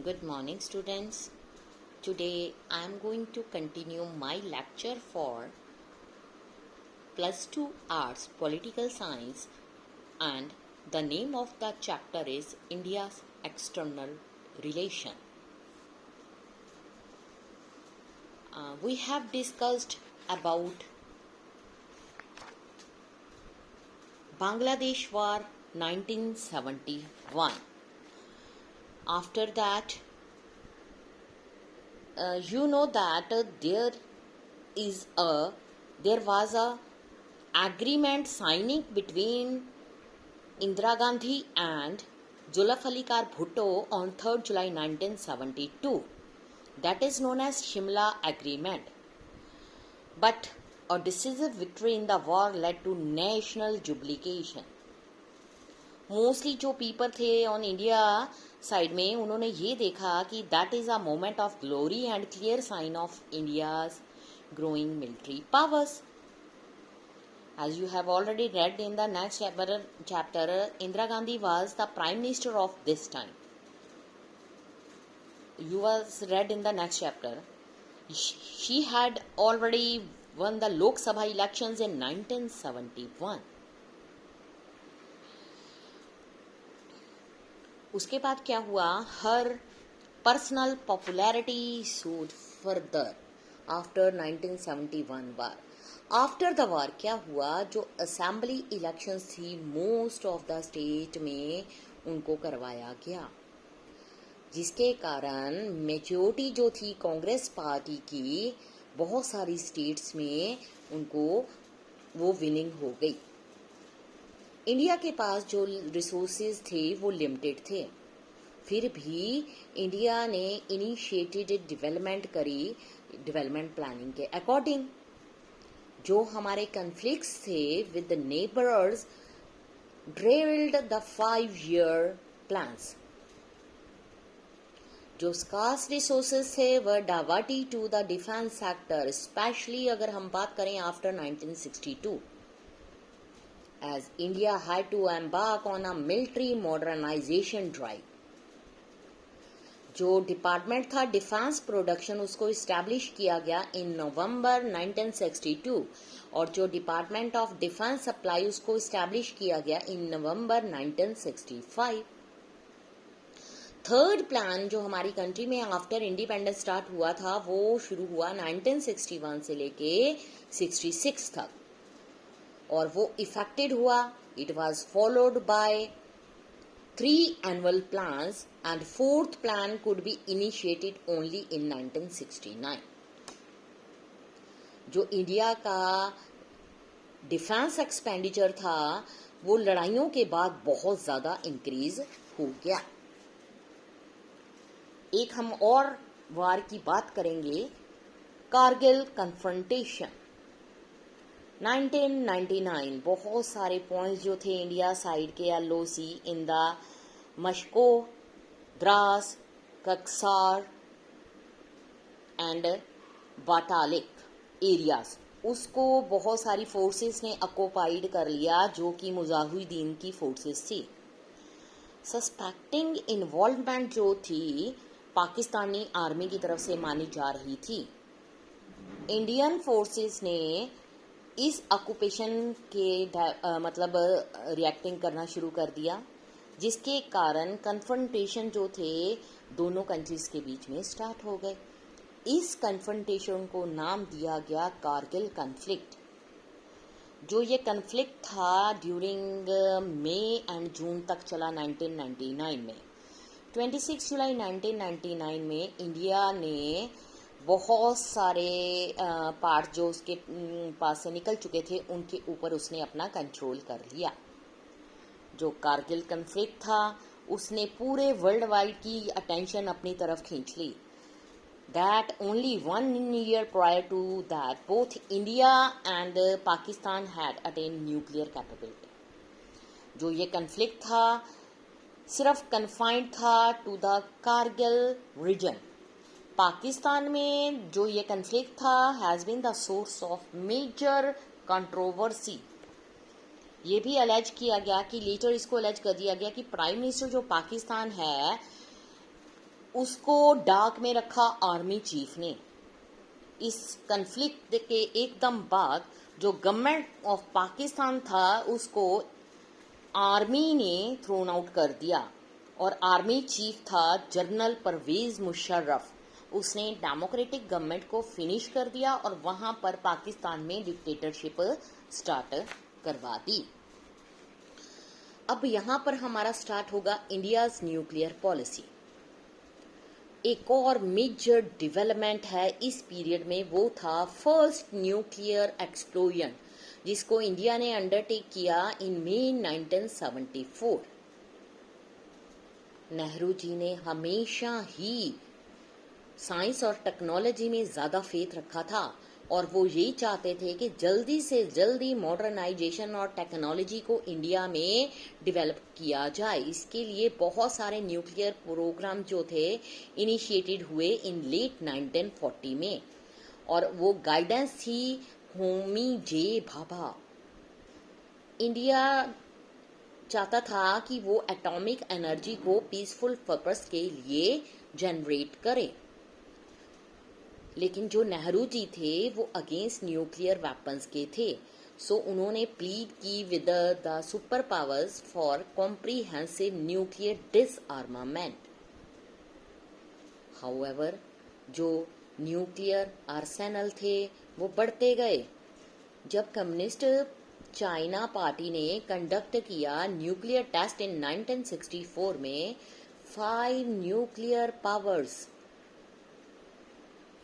Good morning, students. Today I am going to continue my lecture for Plus 2 Arts Political Science, and the name of the chapter is India's External Relation. We have discussed about Bangladesh War 1971. After that, you know that there was a agreement signing between Indira Gandhi and Zulfikar Bhutto on 3rd July 1972. That is known as Shimla Agreement. But a decisive victory in the war led to national jubilation. Mostly जो people थे on India side में उन्होंने ये देखा कि that is a moment of glory and clear sign of India's growing military powers. As you have already read in the next chapter, Indira Gandhi was the prime minister of this time. You was read in the next chapter. She had already won the Lok Sabha elections in 1971. उसके बाद क्या हुआ? हर personal popularity soared further after 1971 war. After the war क्या हुआ? जो assembly elections थी most of the state में उनको करवाया गया, जिसके कारण मेजॉरिटी जो थी कांग्रेस पार्टी की बहुत सारी स्टेट्स में उनको वो विनिंग हो गई. इंडिया के पास जो रिसोर्सेज थे वो लिमिटेड थे, फिर भी इंडिया ने इनिशिएटेड डेवलपमेंट करी डेवलपमेंट प्लानिंग के अकॉर्डिंग. जो हमारे कन्फ्लिक्ट्स थे with the neighbours drilled the 5-year plans. जो स्कार्स रिसोर्सेज थे वह diverted to the defence sector, specially अगर हम बात करें after 1962, as India had to embark on a military modernization drive. जो डिपार्टमेंट था डिफेंस प्रोडक्शन उसको इस्टेब्लिश किया गया इन नवंबर 1962, और जो डिपार्टमेंट ऑफ डिफेंस सप्लाई उसको इस्टेब्लिश किया गया इन नवंबर 1965. थर्ड प्लान जो हमारी कंट्री में आफ्टर इंडिपेंडेंस स्टार्ट हुआ था वो शुरू हुआ 1961 से लेके 66 तक, और वो इफेक्टेड हुआ. It was followed by 3 annual plans and 4th plan could be initiated only in 1969. जो इंडिया का डिफेंस एक्सपेंडिचर था वो लड़ाइयों के बाद बहुत ज़्यादा इंक्रीज हो गया. एक हम और वार की बात करेंगे, कारगिल कन्फ्रंटेशन 1999. बहुत सारे पॉइंट्स जो थे इंडिया साइड के LOC in the Mushkoh, Dras, Kaksar and Batalik areas, उसको बहुत सारी फोर्सेस ने ऑक्युपाइड कर लिया जो कि मुजाहिदीन की फोर्सेस थी. सस्पेक्टिंग इन्वॉल्वमेंट जो थी पाकिस्तानी आर्मी की तरफ से मानी जा रही थी. इंडियन फोर्सेस ने इस ऑक्यूपेशन के मतलब रिएक्टिंग करना शुरू कर दिया, जिसके कारण कन्फ्रंटेशन जो थे दोनों कंट्रीज के बीच में स्टार्ट हो गए. इस कन्फ्रंटेशन को नाम दिया गया कारगिल कन्फ्लिक्ट. जो ये कन्फ्लिक्ट था ड्यूरिंग मई एंड जून तक चला 1999 में. 26 जुलाई 1999 में इंडिया ने बहुत सारे पार्ट जो उसके पास से निकल चुके थे उनके ऊपर उसने अपना कंट्रोल कर लिया. जो कारगिल कन्फ्लिक्ट था उसने पूरे वर्ल्ड वाइड की अटेंशन अपनी तरफ खींच ली. That only 1 year prior to that both India and Pakistan had attained nuclear capability. जो ये कन्फ्लिक्ट था सिर्फ कन्फाइंड था to the Kargil region. Pakistan में जो ये कन्फ्लिक्ट था has been the source of major controversy. ये भी अलेज किया गया कि लेटर इसको अलेज कर दिया गया कि प्राइम मिनिस्टर जो पाकिस्तान है उसको डाक में रखा आर्मी चीफ ने। इस कन्फ्लिक्ट के एकदम बाद जो गवर्नमेंट ऑफ पाकिस्तान था उसको आर्मी ने थ्रोन आउट कर दिया और आर्मी चीफ था जनरल परवेज मुशर्रफ। उसने डेमोक्रेटिक गवर्नमेंट को फिनिश कर दिया और वहां पर पाकिस्तान में डिक्टेटरशिप स्टार्ट करवा दी। अब यहाँ पर हमारा स्टार्ट होगा इंडियाज न्यूक्लियर पॉलिसी। एक और मेजर डेवलपमेंट है इस पीरियड में, वो था फर्स्ट न्यूक्लियर एक्सप्लोजन जिसको इंडिया ने अंडरटेक किया इन मई 1974। नेहरू जी ने हमेशा ही साइंस और टेक्नोलॉजी में ज़्यादा फेथ रखा था और वो ये चाहते थे कि जल्दी से जल्दी मॉडर्नाइजेशन और टेक्नोलॉजी को इंडिया में डेवलप किया जाए। इसके लिए बहुत सारे न्यूक्लियर प्रोग्राम जो थे इनिशिएटेड हुए इन लेट 1940 में और वो गाइडेंस थी होमी जे भाभा। इंडिया चाहता था कि वो एटॉमिक एनर्जी को पीसफुल पर्पस के लिए जनरेट करे, लेकिन जो नेहरू जी थे वो अगेंस्ट न्यूक्लियर वेपन्स के थे। सो उन्होंने प्लीड की with the super powers for comprehensive nuclear डिसआर्मामेंट। However जो न्यूक्लियर आर्सेनल थे वो बढ़ते गए। जब कम्युनिस्ट चाइना पार्टी ने कंडक्ट किया न्यूक्लियर टेस्ट इन 1964 में 5 nuclear powers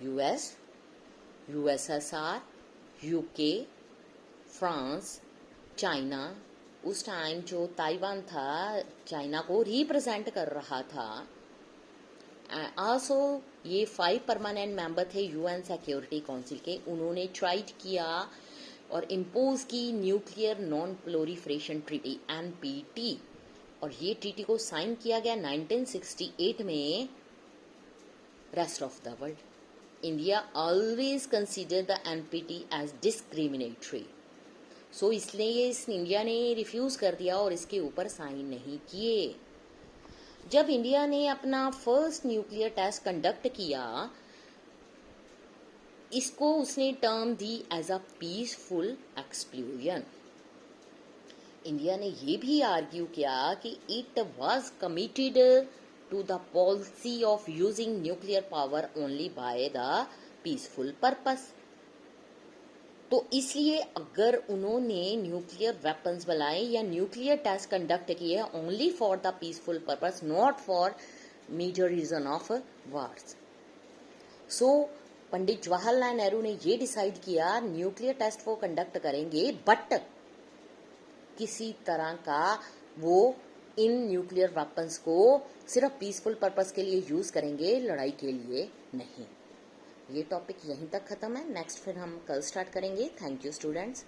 US, USSR, UK, France, China, उस टाइम जो ताइवान था चाइना को रिप्रेजेंट कर रहा था। आल्सो ये 5 परमानेंट मेंबर थे यूएन सिक्योरिटी काउंसिल के। उन्होंने ट्राइड किया और इम्पोज की nuclear non proliferation treaty NPT और ये ट्रीटी को साइन किया गया 1968 में rest of the world. India always considered the NPT as discriminatory. So इसलिए इस इंडिया ने रिफ्यूज कर दिया और इसके ऊपर साइन नहीं किए। जब इंडिया ने अपना फर्स्ट न्यूक्लियर टेस्ट कंडक्ट किया इसको उसने टर्म दी as a peaceful explosion. India ने ये भी आर्ग्यू किया कि it was committed to the policy of using nuclear power only by the peaceful purpose। तो इसलिए अगर उन्होंने न्यूक्लियर वेपन्स बनाए या न्यूक्लियर टेस्ट कंडक्ट किए only for the peaceful purpose, not for major reason of wars. So Pandit Jawaharlal Nehru ने ये decide किया न्यूक्लियर टेस्ट वो कंडक्ट करेंगे बट किसी तरह का वो इन न्यूक्लियर वेपन्स को सिर्फ पीसफुल पर्पस के लिए यूज करेंगे, लड़ाई के लिए नहीं। ये टॉपिक यहीं तक खत्म है। नेक्स्ट फिर हम कल स्टार्ट करेंगे। Thank you students.